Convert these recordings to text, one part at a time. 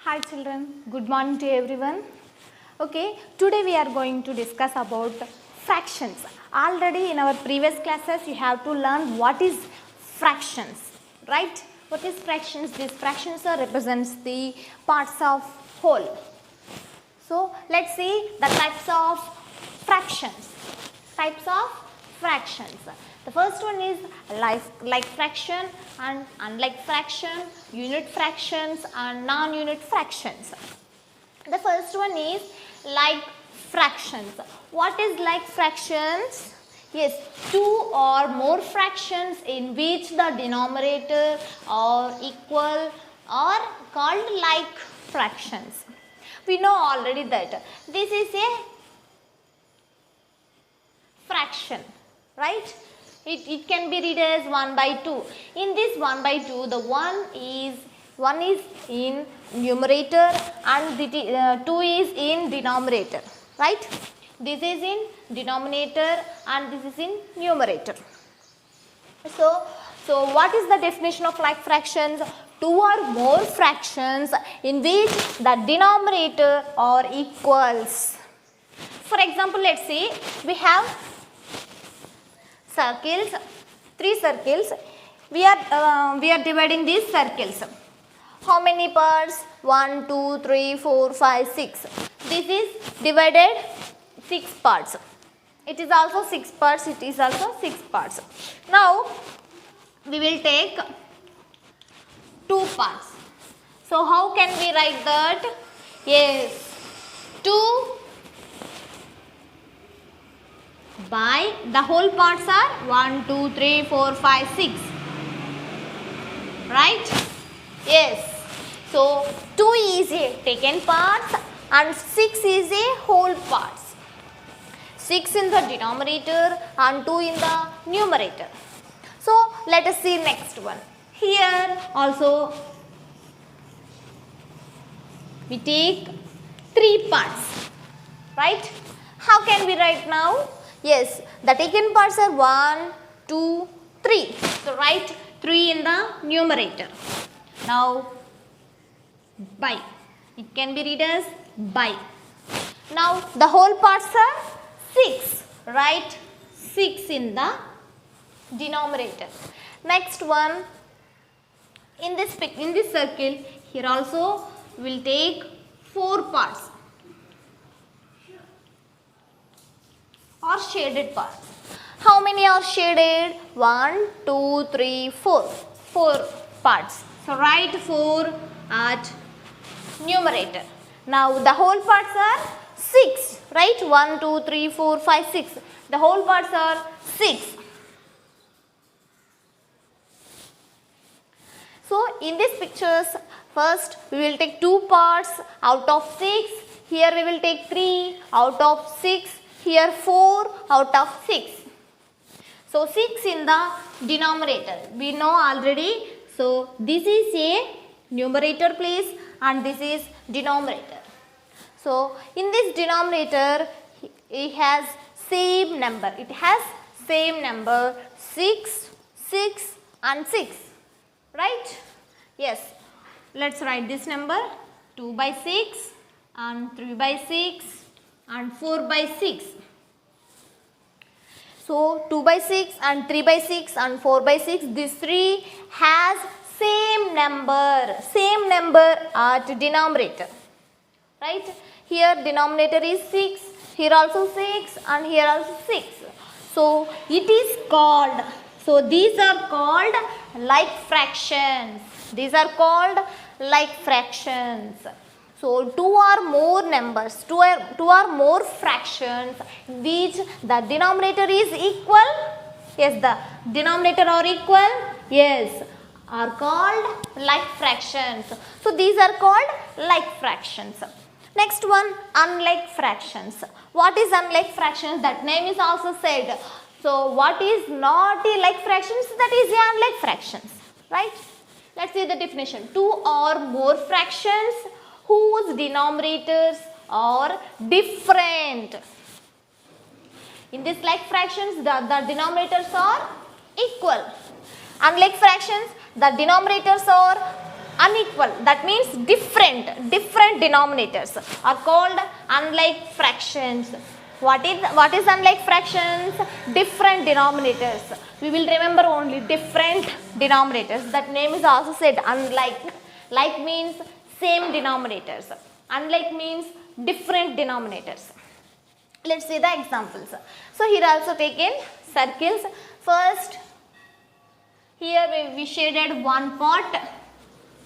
Hi children, good morning to everyone. Okay, today we are going to discuss about fractions. Already in our previous classes you have to learn what is fractions, right? What is fractions? These fractions represents the parts of whole. So let's see the types of fractions. Types of fractions. The first one is like fraction and unlike fraction, unit fractions and non-unit fractions. The first one is like fractions. What is like fractions? Yes, two or more fractions in which the denominator are equal are called like fractions. We know already that this is a fraction, right? It can be read as 1 by 2. In this 1 by 2, the 1 is in numerator and the 2 is in denominator, right? This is in denominator and this is in numerator. So what is the definition of like fractions? Two or more fractions in which the denominator are equals. For example, let's see, we have circles, 3 circles. We are dividing these circles. How many parts? 1, 2, 3, 4, 5, 6. This is divided 6 parts. It is also 6 parts. It is also 6 parts. Now we will take 2 parts. So how can we write that? Yes, 2 by the whole parts are 1, 2, 3, 4, 5, 6. Right? Yes. So 2 is a taken parts and 6 is a whole parts. 6 in the denominator and 2 in the numerator. So let us see next one. Here also we take 3 parts. Right? How can we write now? Yes, the taken parts are 1, 2, 3. So write 3 in the numerator. Now by. It can be read as by. Now the whole parts are 6. Write 6 in the denominator. Next one, in this circle, here also we will take 4 parts or shaded parts. How many are shaded? 1, 2, 3, 4. 4 parts. So write 4 at numerator. Now the whole parts are 6. Right? 1, 2, 3, 4, 5, 6. The whole parts are 6. So in these pictures, first we will take 2 parts out of 6. Here we will take 3 out of 6. Here 4 out of 6. So 6 in the denominator. We know already. So this is a numerator place and this is denominator. So in this denominator it has same number. It has same number 6, 6 and 6. Right? Yes. Let's write this number 2 by 6 and 3 by 6 and 4 by 6. So 2 by 6 and 3 by 6 and 4 by 6, these 3 has same number at denominator. Right? Here denominator is 6, here also 6 and here also 6. So it is called, so these are called like fractions. These are called like fractions. So 2 or more numbers, 2 or more fractions which the denominator is equal. Yes, the denominator are equal. Yes, are called like fractions. So these are called like fractions. Next one, unlike fractions. What is unlike fractions? That name is also said. So what is not a like fractions? That is a unlike fractions. Right? Let's see the definition. 2 or more fractions whose denominators are different. In this like fractions, the denominators are equal. Unlike fractions, the denominators are unequal, that means different denominators are called unlike fractions. What is unlike fractions? Different denominators. We will remember only different denominators. That name is also said unlike. Like means same denominators. Unlike means different denominators. Let's see the examples. So here also taken circles. First, here we shaded one part.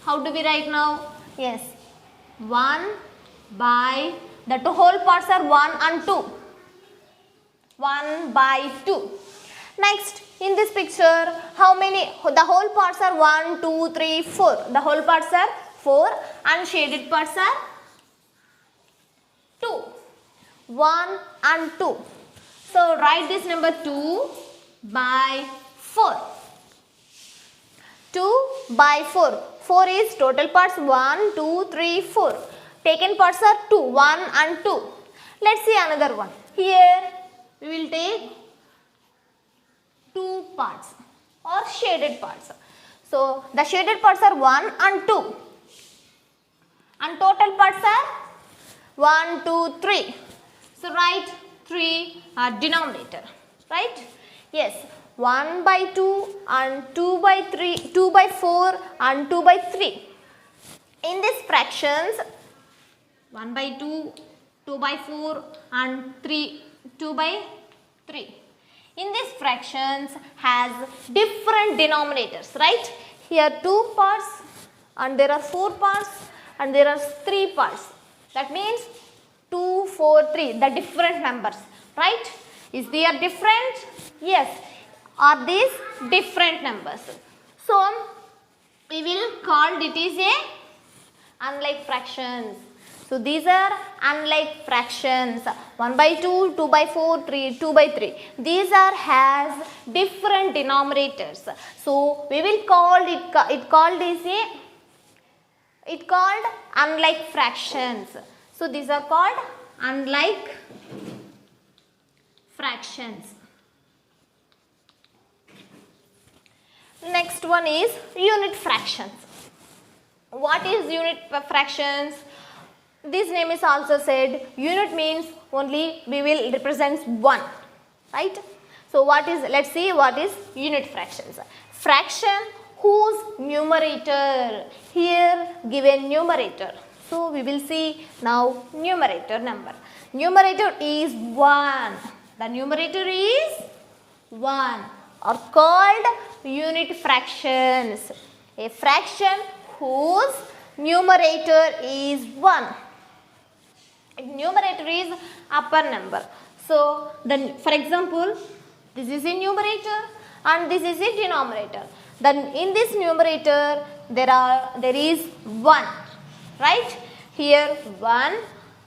How do we write now? Yes, 1 by, the whole parts are 1 and 2. 1 by 2. Next, in this picture, how many? The whole parts are 1, 2, 3, 4. The whole parts are 4 and shaded parts are 2. 1 and 2. So, write this number 2 by 4. 2 by 4. 4 is total parts 1, 2, 3, 4. Taken parts are 2, 1 and 2. Let's see another one. Here we will take 2 parts or shaded parts. So the shaded parts are 1 and 2. And total parts are 1, 2, 3. So write 3 denominator. Right? Yes. 1 by 2 and 2 by 3, 2 by 4 and 2 by 3. In these fractions, 1 by 2, 2 by 4 and 2 by 3. In these fractions has different denominators, right? Here 2 parts and there are 4 parts and there are 3 parts. That means 2, 4, 3, the different numbers, right? Is they are different? Yes. Are these different numbers? So, we will call it is a unlike fractions. So, these are unlike fractions. 1 by 2, 2 by 4, 2 by 3. These are has different denominators. So, we will call it called unlike fractions. So, these are called unlike fractions. Next one is unit fractions. What is unit fractions? This name is also said unit means only we will represent 1, right? So what is, let's see what is unit fractions. Fraction whose numerator, here given numerator. So we will see now numerator number. Numerator is 1. The numerator is 1 are called unit fractions. A fraction whose numerator is 1. Numerator is upper number. So, for example, this is a numerator and this is a denominator. Then in this numerator there is 1, right? Here 1,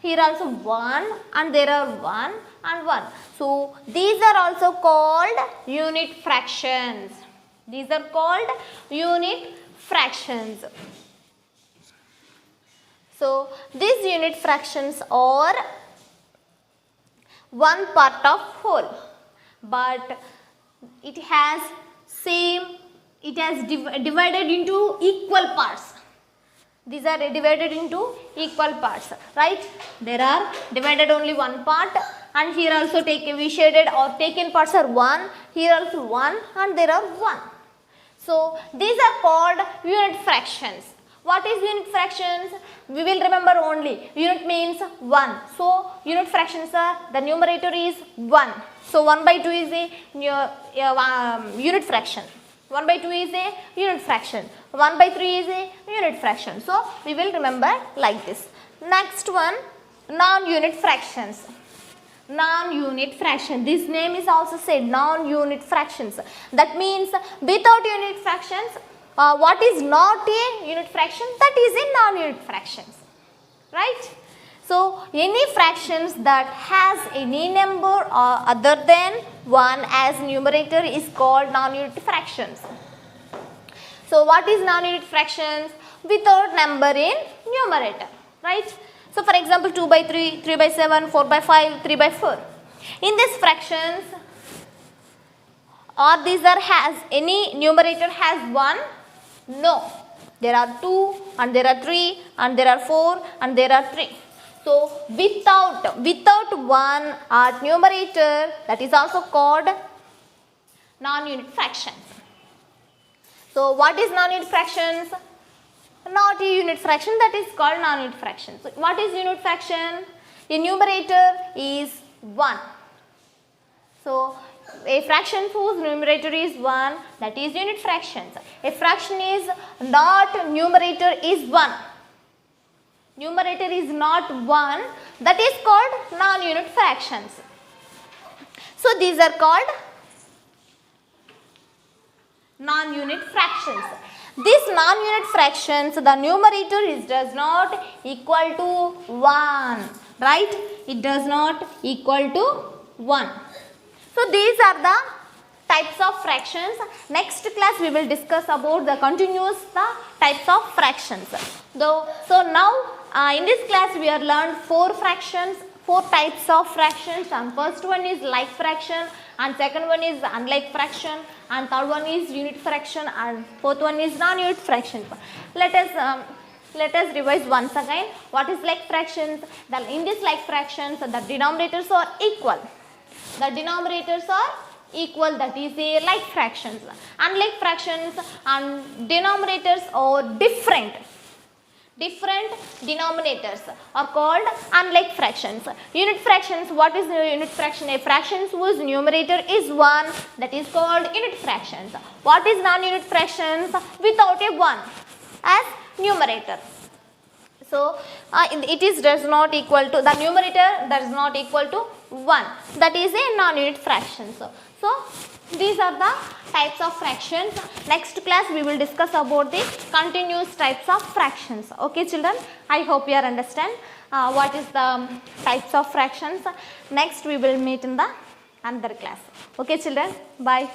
here also 1 and there are 1 and 1. So, these are also called unit fractions. These are called unit fractions. So, these unit fractions are one part of whole, but it has divided into equal parts. These are divided into equal parts, right? There are divided only one part, and here also we shaded or taken parts are 1, here also 1 and there are 1. So, these are called unit fractions. What is unit fractions? We will remember only unit means 1. So, unit fractions are the numerator is 1. So, 1 by 2 is a unit fraction. 1 by 2 is a unit fraction. 1 by 3 is a unit fraction. So, we will remember like this. Next one, non-unit fractions. Non-unit fraction. This name is also said non-unit fractions. That means without unit fractions, what is not a unit fraction? That is a non-unit fractions. Right? So, any fractions that has any number other than 1 as numerator is called non-unit fractions. So, what is non-unit fractions? Without number in numerator. Right? So, for example, 2 by 3, 3 by 7, 4 by 5, 3 by 4. In these fractions, or these are has any numerator has 1? No. there are 2 and there are 3 and there are 4 and there are 3. So without 1 at numerator, that is also called non-unit fractions. So what is non-unit fractions? Not a unit fraction, that is called non-unit fraction. So what is unit fraction? A numerator is 1. So a fraction whose numerator is 1, that is unit fractions. A fraction is not numerator is 1. Numerator is not 1, that is called non-unit fractions. So these are called non-unit fractions. These non-unit fractions, the numerator does not equal to 1, right? It does not equal to 1. So these are the types of fractions. Next class we will discuss about the continuous types of fractions. So now in this class we have learned 4 fractions, 4 types of fractions, and first one is like fraction, and second one is unlike fraction, and third one is unit fraction, and fourth one is non-unit fraction. Let us revise once again. What is like fractions? In this like fractions, the denominators are equal. The denominators are equal, that is a like fractions. Unlike fractions and denominators are different. Different denominators are called unlike fractions. Unit fractions, what is the unit fraction? A fraction whose numerator is 1, that is called unit fractions. What is non-unit fractions? Without a 1 as numerator. So it does not equal to, the numerator does not equal to 1, that is a non-unit fraction. So these are the types of fractions. Next class we will discuss about the continuous types of fractions. Okay children, I hope you are understand what is the types of fractions. Next we will meet in the another class. Okay children, bye.